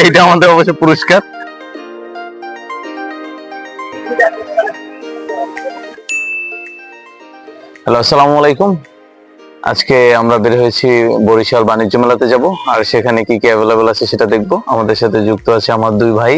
এটা আমাদের অবশ্য পুরস্কার। হ্যালো, আসসালামু আলাইকুম। আজকে আমরা বের হয়েছি বরিশাল বাণিজ্য মেলাতে যাব, আর সেখানে কি কি অ্যাভেলেবল আছে সেটা দেখব। আমাদের সাথে যুক্ত আছে আমার দুই ভাই।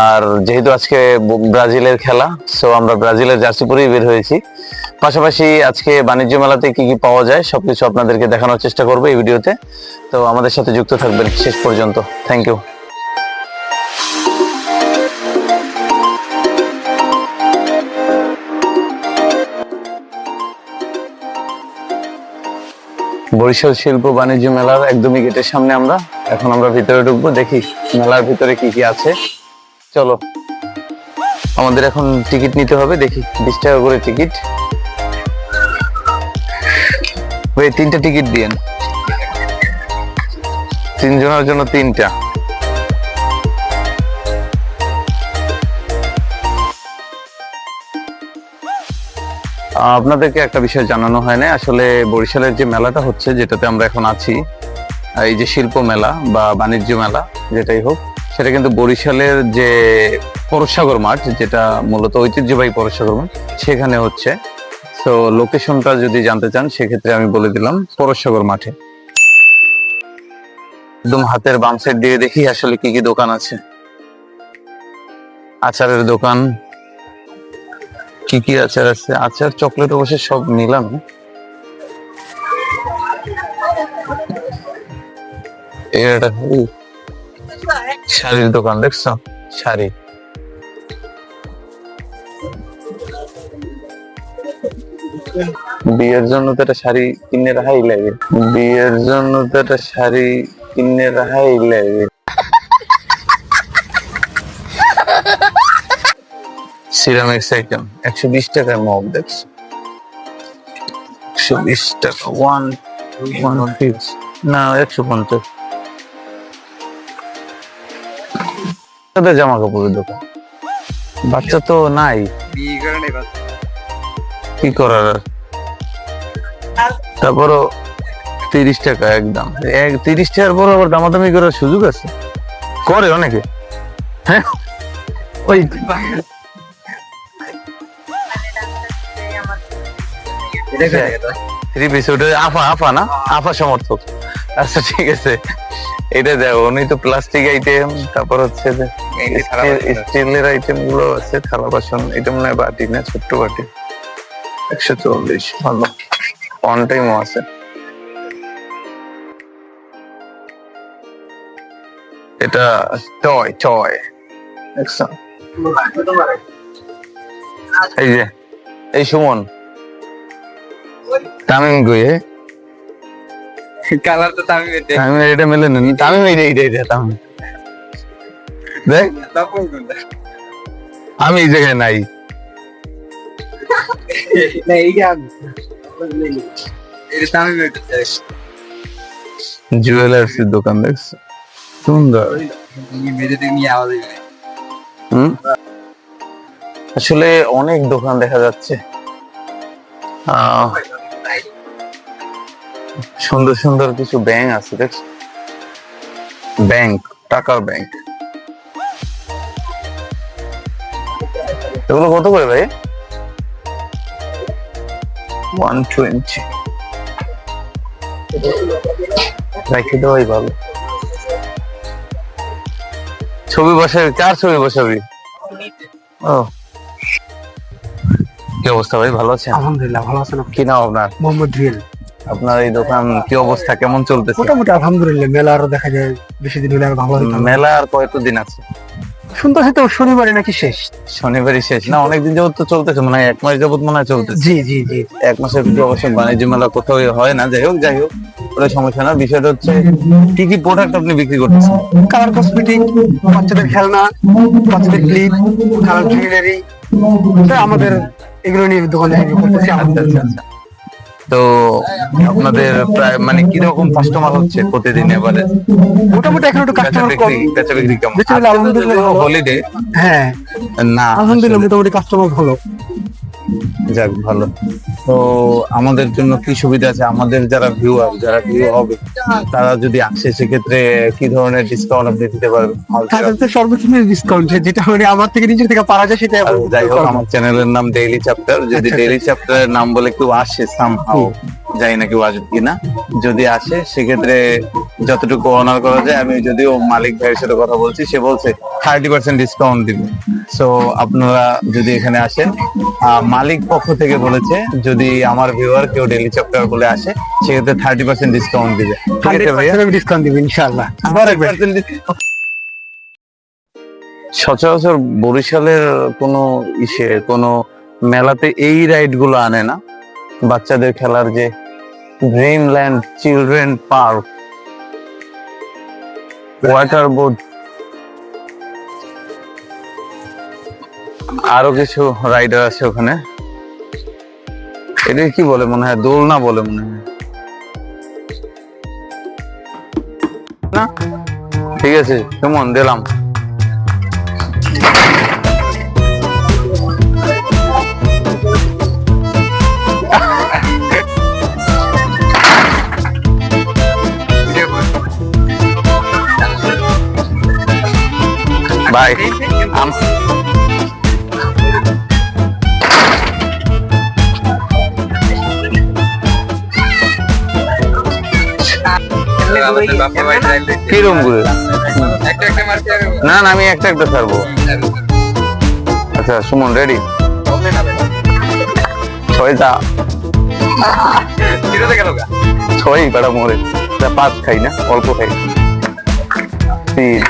আর যেহেতু আজকে ব্রাজিলের খেলা, সো আমরা ব্রাজিলের জার্সি পরেই বের হয়েছি। পাশাপাশি আজকে বাণিজ্য মেলাতে কি কি পাওয়া যায় সবকিছু আপনাদেরকে দেখানোর চেষ্টা করবো এই ভিডিওতে। তো আমাদের সাথে যুক্ত থাকবেন শেষ পর্যন্ত। Thank you. বরিশাল শিল্প বাণিজ্য মেলার একদমই গেটের সামনে আমরা এখন ভিতরে ঢুকবো, দেখি মেলার ভিতরে কি কি আছে। চলো, আমাদের এখন টিকিট নিতে হবে। দেখি 20 টাকা করে টিকিট। ভাই 3টা টিকিট দিয়েন, 3 জনের জন্য 3টা। আপনাদেরকে একটা বিষয় জানানো হয় না, আসলে বরিশালের যে মেলাটা হচ্ছে, যেটাতে আমরা এখন আছি, এই যে শিল্প মেলা বা বাণিজ্য মেলা যেটাই হোক, সেটা কিন্তু বরিশালের যে পরশসাগর মাঠ, যেটা মূলত ঐতিহ্যবাহী পরশসাগর মাঠ, সেখানে হচ্ছে। তো লোকেশনটা যদি জানতে চান সেক্ষেত্রে আমি বলে দিলাম, পরশসাগর মাঠে। একদম হাতের বাম সাইড দিয়ে দেখি আসলে কি কি দোকান আছে। আচারের দোকান, কি কি আচার আছে? আচার, চকলেট অবশ্য সব মিলানো। এটা শাড়ির দোকান, দেখছো? শাড়ি, বিয়ের জন্য তো একটা শাড়ি কিনে রাখাই লাগে, বিয়ের জন্য তো একটা শাড়ি কিনে রাখাই লাগে। সিরামিক্স আইটেম 120 টাকার মগ, দেখছো? 120 টাকা, 150 না 150। জামা কাপড়ের দোকান, বাচ্চা তো নাই, কি করার। তারপরও 30 টাকা একদম, 30 টাকার পর আবার দামাদামি করার সুযোগ আছে, করে অনেকে। হ্যাঁ, ওই আফা না, আফা সমর্থক। আচ্ছা ঠিক আছে, এটা দেখো, উনি তো প্লাস্টিক আইটেম, তারপর হচ্ছে স্টিলের আইটেম গুলো আছে, থালা বাসন। এটা মনে হয় বাটি না, ছোট্ট বাটি। 140, ভালো। অন টাইমও আছে। এটা টয় টয়, এই যে এই সুমন তামিম গুয়ে কালার তো তামিম, এটা মেলে নেন তামিম, এইটা তামিম। দেখ আমি এই জায়গায় নাই। জুয়েলার্সের দোকান, দেখছো? সুন্দর। আসলে অনেক দোকান দেখা যাচ্ছে, সুন্দর সুন্দর কিছু ব্যাংক আছে, দেখছো? ব্যাংক, টাকার ব্যাংক। এগুলো কত করে ভাই? 120। রাখি দেওয়াই ভালো। ছবি বসাবি? কার ছবি বসাবি? ও, কি অবস্থা ভাই, ভালো আছেন? আলহামদুলিল্লাহ ভালো আছেন। কি নাম আপনার? মোহাম্মদ জুয়েল। আপনার এই দোকান কি অবস্থা, কেমন চলতেছে? মোটামুটি আলহামদুলিল্লাহ। মেলা আরো দেখা যায় বেশি দিন হলে আরো ভালো হতো। মেলা আর কতদিন আছে? শুনতেছি তো শনিবারে নাকি শেষ। শনিবারই শেষ না? অনেকদিন যাবত তো চলতেছে, মনে হয় 1 মাস যাবত মনে হয় চলতেছে। জি জি জি, 1 মাসের ভিতরে অবশ্য বাণিজ্য মেলা কোথাও হয় না। যাই হোক ওটা সমস্যা না। বিষয়টা হচ্ছে কি কি প্রোডাক্ট আপনি বিক্রি করতেছেন? কালার কসমেটিক, বাচ্চাদের খেলনা, বাচ্চাদের ক্লিপ, কালার জুয়েলারি, আমাদের এগুলো নিয়ে দোকানে করতেছি। আচ্ছা আচ্ছা আচ্ছা। তো আপনাদের প্রায় মানে কিরকম কাস্টমার হচ্ছে প্রতিদিন? এবারে মোটামুটি এখন একটু কাস্টমার কম। বেচা বিক্রি কেমন? আলহামদুলিল্লাহ, হলিডে। হ্যাঁ না আলহামদুলিল্লাহ মোটামুটি কাস্টমার ভালো। যাক ভালো। তো আমাদের জন্য কি সুবিধা আছে, আমাদের যারা ভিউ হবে তারা যদি আসে সেক্ষেত্রে কি ধরনের ডিসকাউন্ট আপনি দিতে পারবেন? তাদের তো সর্বোচ্চ ডিসকাউন্ট, যেটা মানে আমার থেকে নিজের থেকে পারা যায় সেটা আর যাই হোক, আমার চ্যানেলের নাম ডেইলি চ্যাপ্টার, যদি আচ্ছা, ডেইলি চ্যাপ্টারের নাম বলে কেউ আসে সামহাও, জানি না কেউ আসবে কিনা, যদি আসে সেক্ষেত্রে যতটুকু অনার করা যায়, আমি যদিও মালিক ভাইয়ের সাথে কথা বলছি, সে বলছে 30% ডিসকাউন্ট দিবে। সো আপনারা যদি এখানে আসেন, মালিক পক্ষ থেকে বলেছে যদি আমার ভিউয়ার কেউ ডেইলি চ্যাপ্টার বলে আসে সেক্ষেত্রে 30% ডিসকাউন্ট দিবে। ঠিক আছে ভাইয়া, ডিসকাউন্ট দিবেন ইনশাআল্লাহ। সচরাচর বরিশালের কোনো মেলাতে এই রাইড গুলো আনে না, বাচ্চাদের খেলার যে Dreamland children park, water board, আরো কিছু রাইডার আছে ওখানে। এটা কি বলে মনে হয়, দোলনা বলে মনে হয় না? ঠিক আছে, কেমন দিলাম। ভাই কিরম করে? না না, আমি একটা একটা ছাড়বো। আচ্ছা সুমন রেডি? ছয়টা ছয় বেড়া মরে, 5 খাই না, অল্প খাই। 3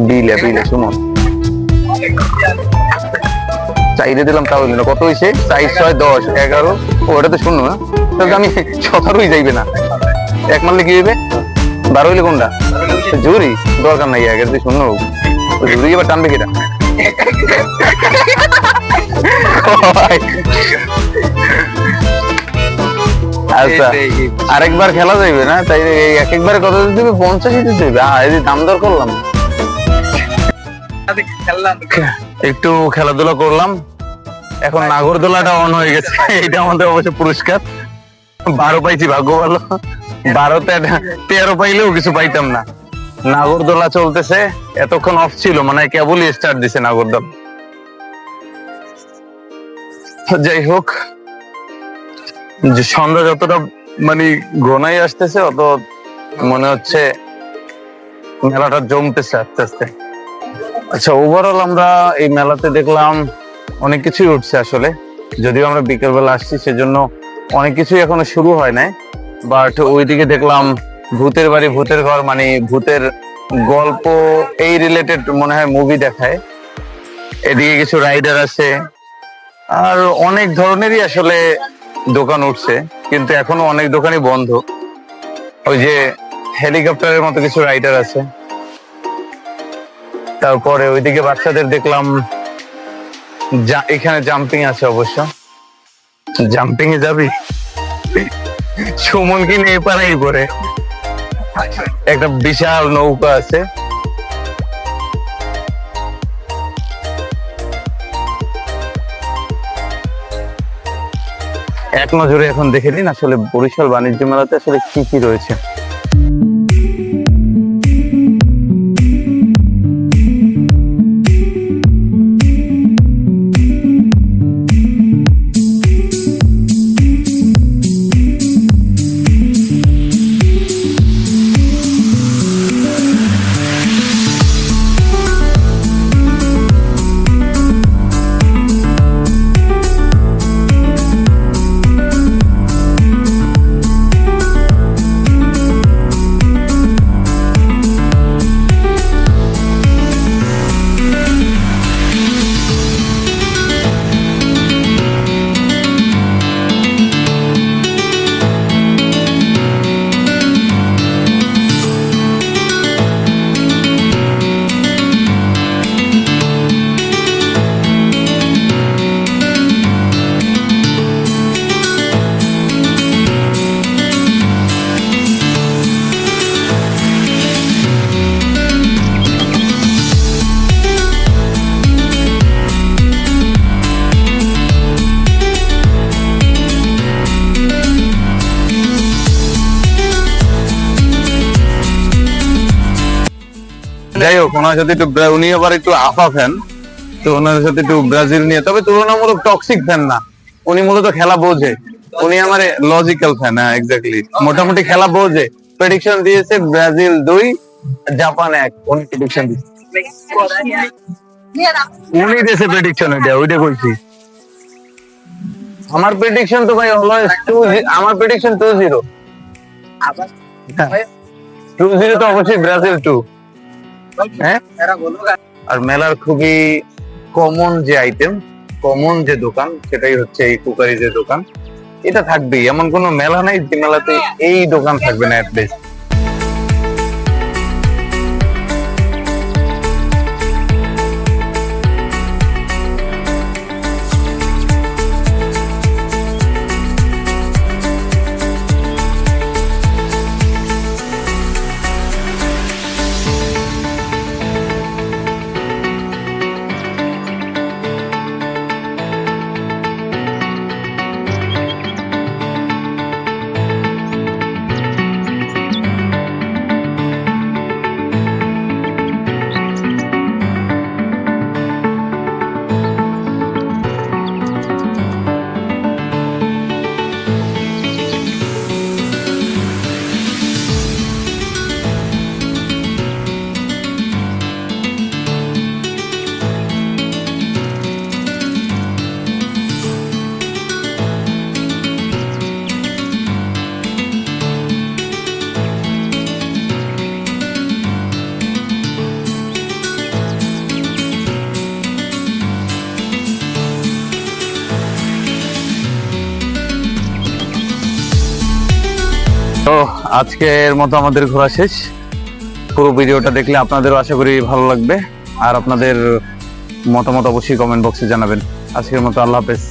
বিলে সুমন চাইরে দিলাম, তাহলে না কত হয়েছে? 4, 6, 10, 11। ওটা তো শূন্য না, তাহলে আমি 17ই যাইবে না। 1 মারলে কি হইবে? 12 হইলে কোনটা জুরি? দরকার নাই, আগে যদি শূন্য হোক জুরি, এবার টানবে কিটা? আচ্ছা আরেকবার খেলা যাইবে না, তাই এক একবারে কত দিবে? 50 দিতে দিবে। এই দাম দর করলাম, একটু খেলাধুলা করলাম। এখন নাগরদোলাটা অন হয়ে গেছে, এটা আমাদের অবশ্য পুরস্কার। 12 পাইছি, ভাগ্য ভালো। 12তে 13 পাইলেও কিছু পাইতাম না। নাগরদোলা চলতেছে, এতক্ষণ অফ ছিল, মানে কেবলই স্টার্ট দিছে নাগরদোলা। যাই হোক, যে সন্ধ্যা যতটা মানে ঘনাই আসতেছে, অত মনে হচ্ছে মেলাটা জমতেছে আস্তে আস্তে। আচ্ছা, ওভারঅল আমরা এই মেলাতে দেখলাম অনেক কিছুই উঠছে আসলে, যদিও আমরা বিকেল বেলা আসছি সেজন্য অনেক কিছুই এখনো শুরু হয় নাই। বাট ওইদিকে দেখলাম ভূতের বাড়ি ভূতের ঘর, মানে ভূতের গল্প এই রিলেটেড মনে হয় মুভি দেখায়। এদিকে কিছু রাইডার আছে, আর অনেক ধরনেরই আসলে দোকান উঠছে, কিন্তু এখনো অনেক দোকানই বন্ধ। ওই যে হেলিকপ্টারের মতো কিছু রাইডার আছে। তারপরে ওইদিকে বাচ্চাদের দেখলাম, এখানে জাম্পিং আছে অবশ্য। জাম্পিং এ যাবি? সুমন কি নিয়ে পারাই পরে একটা বিশাল নৌকা আছে। এক নজরে এখন দেখে নিন আসলে বরিশাল বাণিজ্য মেলাতে আসলে কি কি রয়েছে। ওনার সাথে একটু উনি আবার একটু আফা ফ্যান, তো ওনার সাথে একটু ব্রাজিল নিয়ে, তবে তুলনামূলক টক্সিক ফ্যান না, উনি মূলত খেলা বোঝে। উনি আমার লজিক্যাল ফ্যান। হ্যাঁ, এক্স্যাক্টলি, মোটামুটি খেলা বোঝে। প্রেডিকশন দিয়েছে ব্রাজিল 2, জাপান 1। উনি প্রেডিকশন দিয়েছে, উনি দিয়েছে প্রেডিকশন, ওইটা কইছি। আমার প্রেডিকশন তো ভাই অলওয়েজ 2, আমার প্রেডিকশন 2-0। 2-0 তো অবশ্যই ব্রাজিল 2। হ্যাঁ, আর মেলার খুবই কমন যে আইটেম, কমন যে দোকান, সেটাই হচ্ছে এই কুকারি যে দোকান। এটা থাকবেই, এমন কোনো মেলা নাই যে মেলাতে এই দোকান থাকবে না অ্যাটলিস্ট। তো আজকের মতো আমাদের ঘোরা শেষ। পুরো ভিডিওটা দেখলে আপনাদেরও আশা করি ভালো লাগবে, আর আপনাদের মতামত অবশ্যই কমেন্ট বক্সে জানাবেন। আজকের মতো আল্লাহ হাফেজ।